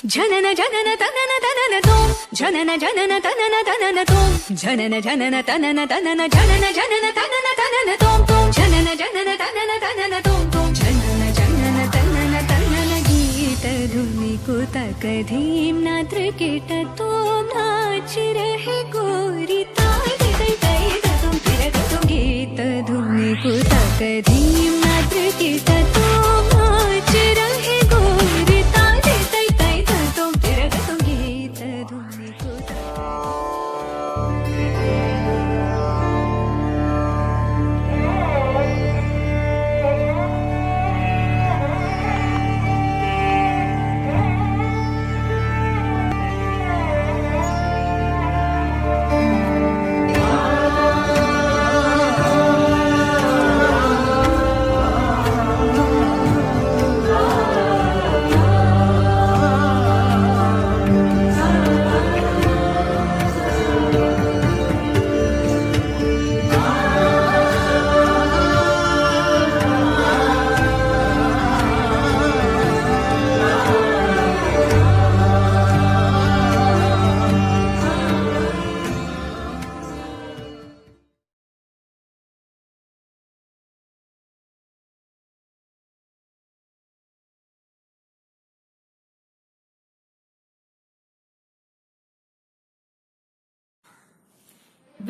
जनन जनन तनन तनन तोम जनन जनन तनन तनन तोम जनन जनन तनन तनन जनन जनन तनन तनन तोम तोम जनन जनन तनन तनन तोम तोम जनन जनन तनन तनन गीत धुनि कुतक धीम नात्र कीट तोम नाच रहे गोरी ताई तै तै तुम फिर तुम गीत धुनि कुतक धीम नात्र कीट तोम नाच रहे गोरी ताई तै तै तुम फिर तुम गीत धुनि कुतक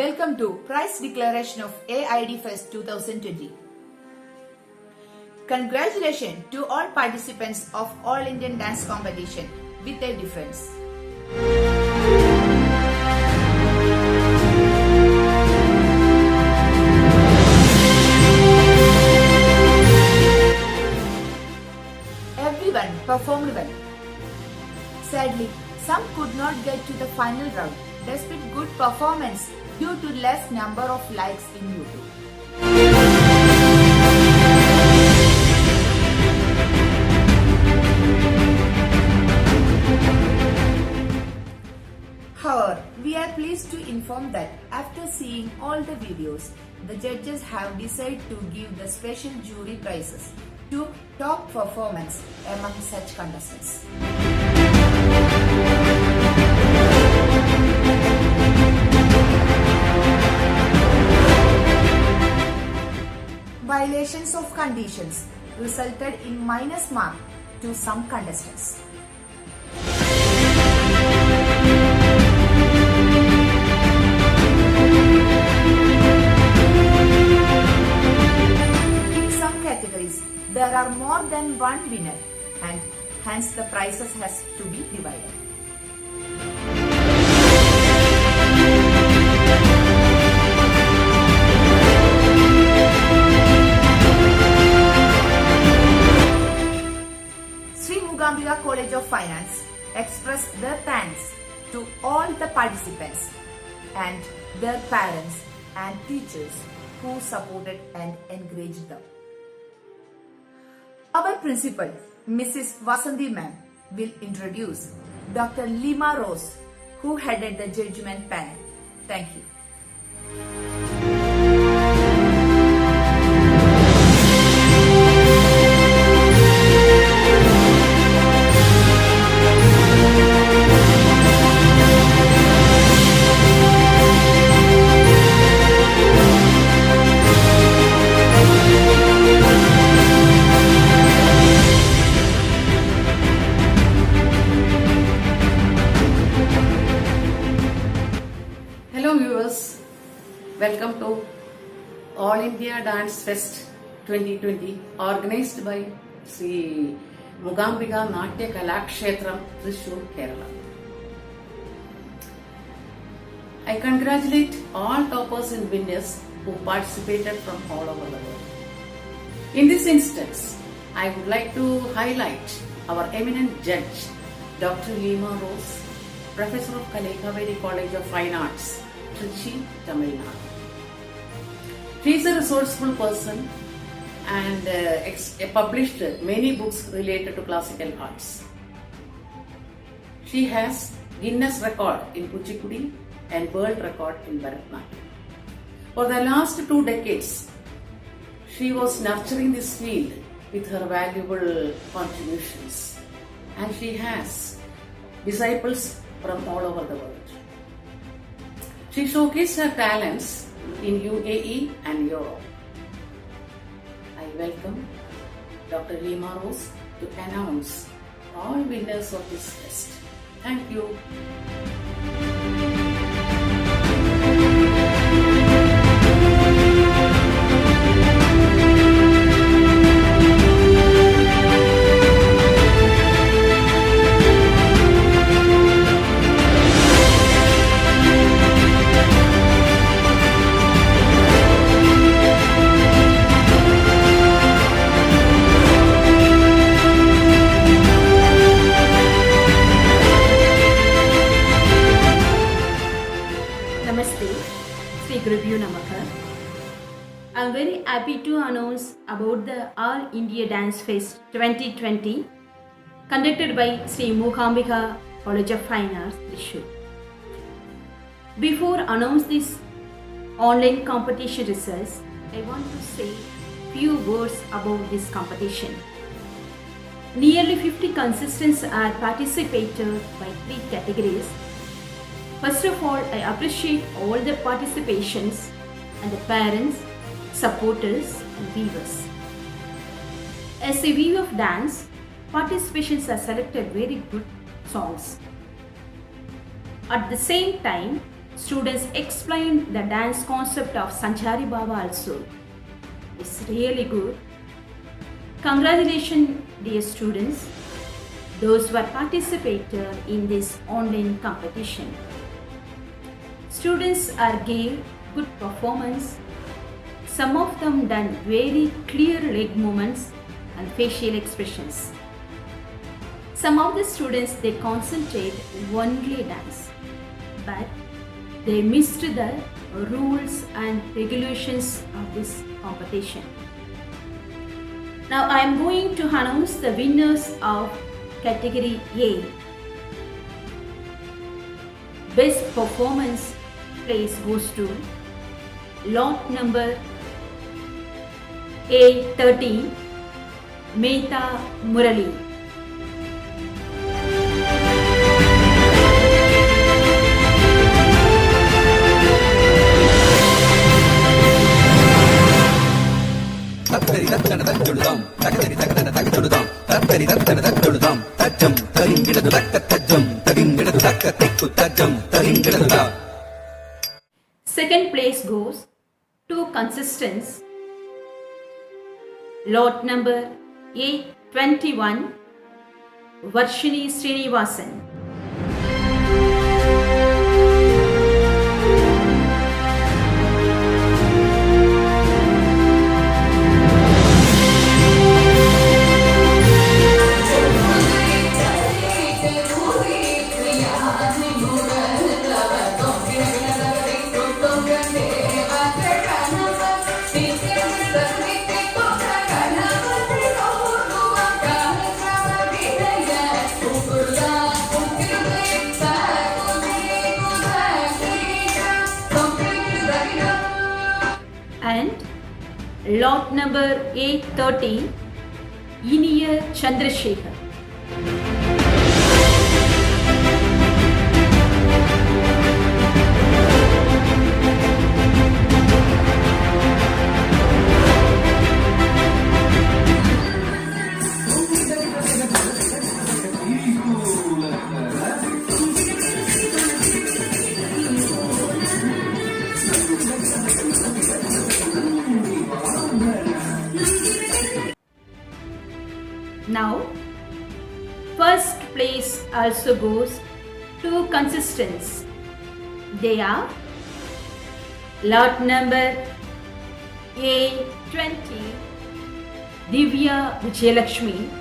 Welcome to Prize Declaration of AID Fest 2020. Congratulations to all participants of All Indian Dance Competition with a difference. Everyone performed well. Sadly, some could not get to the final round despite good performance due to less number of likes in YouTube. However, we are pleased to inform that after seeing all the videos, the judges have decided to give the special jury prizes to top performance among such contestants. Violations of conditions resulted in minus mark to some contestants. In some categories, there are more than one winner and hence the prizes has to be divided. Mugambika College of Finance express their thanks to all the participants and their parents and teachers who supported and encouraged them. Our principal, Mrs. Vasanthi Ma'am, will introduce Dr. Lima Rose, who headed the judgment panel. Thank you. Hello viewers, welcome to All India Dance Fest 2020 organized by Sri Mugambika Natya Kalakshetram, Thrissur, Kerala. I congratulate all toppers and winners who participated from all over the world. In this instance, I would like to highlight our eminent judge, Dr. Lima Rose, Professor of Kalekaveri College of Fine Arts, Trichy, Tamil Nadu. She is a resourceful person and published many books related to classical arts. She has Guinness record in Kuchipudi and world record in Bharatanatyam. For the last 2 decades, she was nurturing this field with her valuable contributions, and she has disciples from all over the world. She showcased her talents in UAE and Europe. I welcome Dr. Lima Rose to announce all winners of this fest. Thank you. Namaste, Sri Gurubhyo Namaha. I am very happy to announce about the All India Dance Fest 2020 conducted by Sri Mookambika College of Fine Arts, Thrissur. Before announce this online competition results, I want to say few words about this competition. Nearly 50 contestants are participated by 3 categories. First of all, I appreciate all the participations and the parents, supporters and viewers. As a view of dance, participations are selected very good songs. At the same time, students explain the dance concept of Sanchari Baba also. It's really good. Congratulations, dear students, those who are participated in this online competition. Students gave good performance. Some of them done very clear leg movements and facial expressions. Some of the students they concentrate only dance, but they missed the rules and regulations of this competition. Now I am going to announce the winners of category A. Best performance place goes to lot number A13, Mehta Murali. Second place goes to contestants lot number A21, Varshini Srinivasan. And lot number A13, Iniya Chandrasekhar. Now, first place also goes to contestants. They are lot number A20, Divya Vijayalakshmi.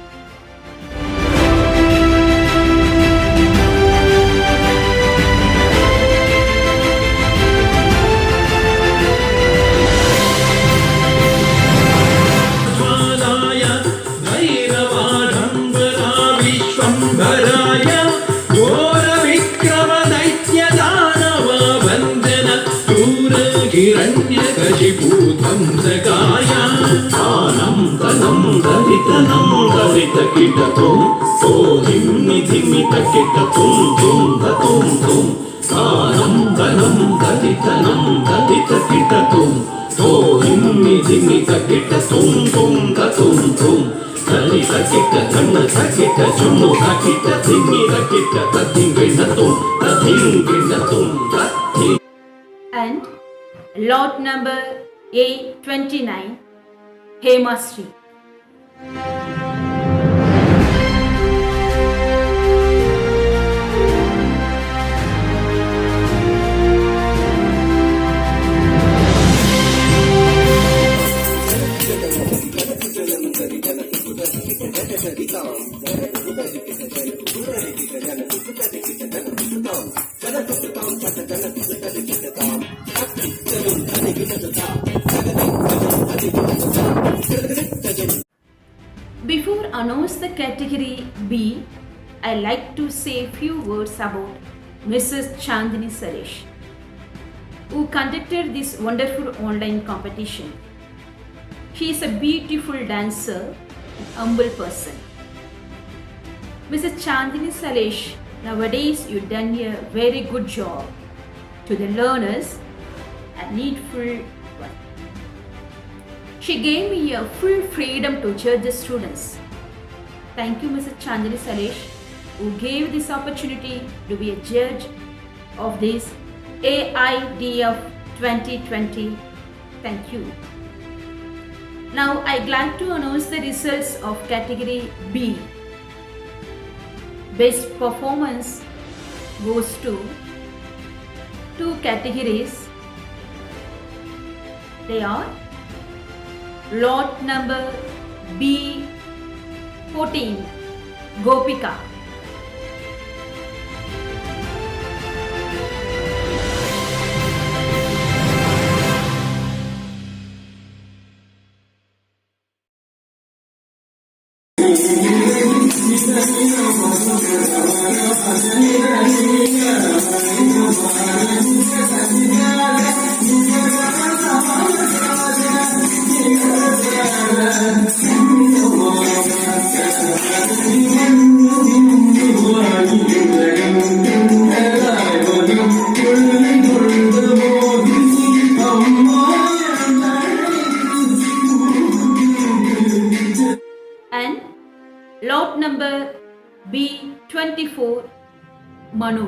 हिरण्यकशिपूतं सकाय ధనం ధరితనం ధరిత కిటతుం తో ధిమ్మి ధిమ్మి తకిటతుం తుం ధతుం తుం తానం ధనం ధరితనం ధరిత కిటతుం తో ధిమ్మి ధిమ్మి తకిటతుం తుం ధతుం తుం ధరి తకిట ధన్న తకిట జుమ్ము తకిట ధిమ్మి తకిట తధింగిణతుం తధింగిణతుం తధి. And lot number A29, Hemashri. Before announce the category B, I like to say a few words about Mrs. Chandini Suresh, who conducted this wonderful online competition. She is a beautiful dancer and humble person. Mrs. Chandini Suresh, nowadays you've done a very good job to the learners and needful work. She gave me a full freedom to judge the students. Thank you, Mrs. Chandini Suresh, who gave this opportunity to be a judge of this AIDF 2020. Thank you. Now I'd like to announce the results of category B. Best performance goes to two categories. They are lot number B14, Gopika. And lot number B24, Manu.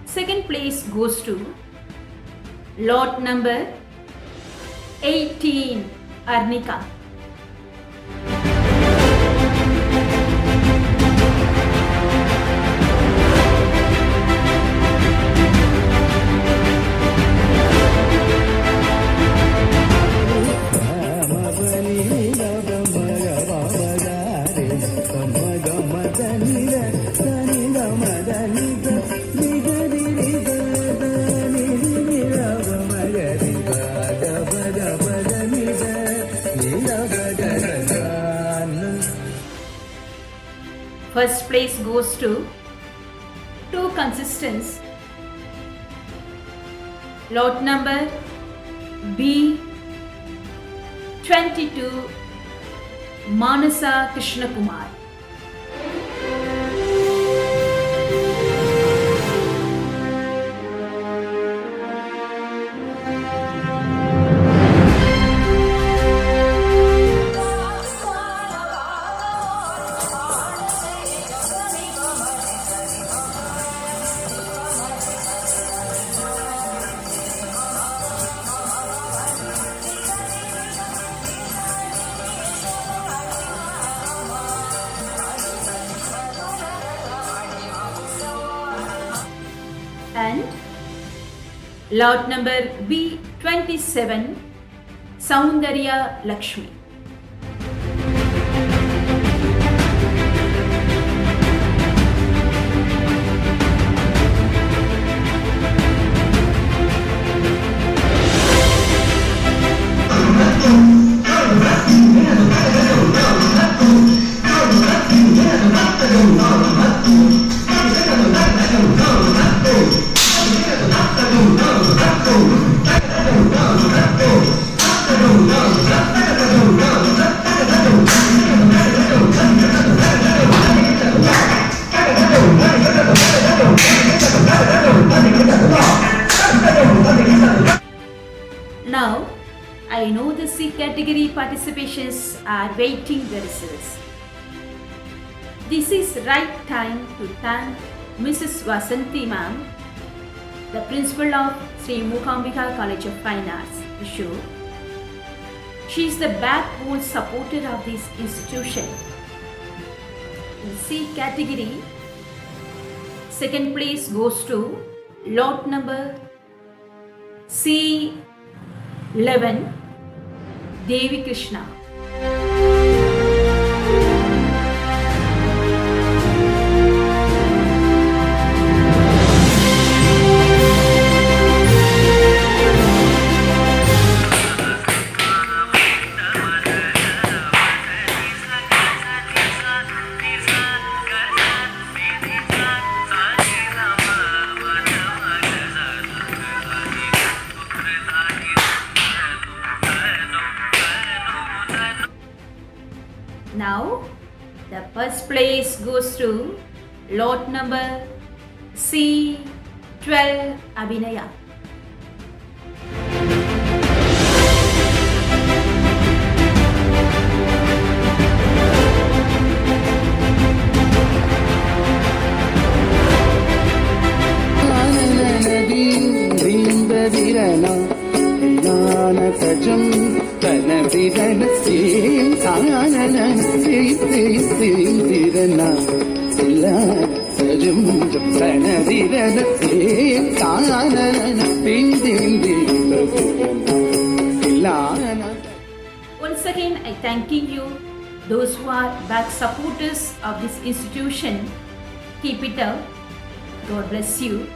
Second place goes to lot number 18, Arnika. First place goes to two contestants. Lot number B22, Manasa Krishnakumar. Lot number B27, Soundarya Lakshmi. Now, I know the C category participations are waiting the results. This is right time to thank Mrs. Vasanthi ma'am, the principal of Sri Mookambika College of Fine Arts, Thrissur. She is the backbone supporter of this institution. In C category, second place goes to lot number C11, Devi Krishna. Now, the first place goes to lot number C12, Abhinaya. Once again, I thanking you, those who are back supporters of this institution. Keep it up. God bless you.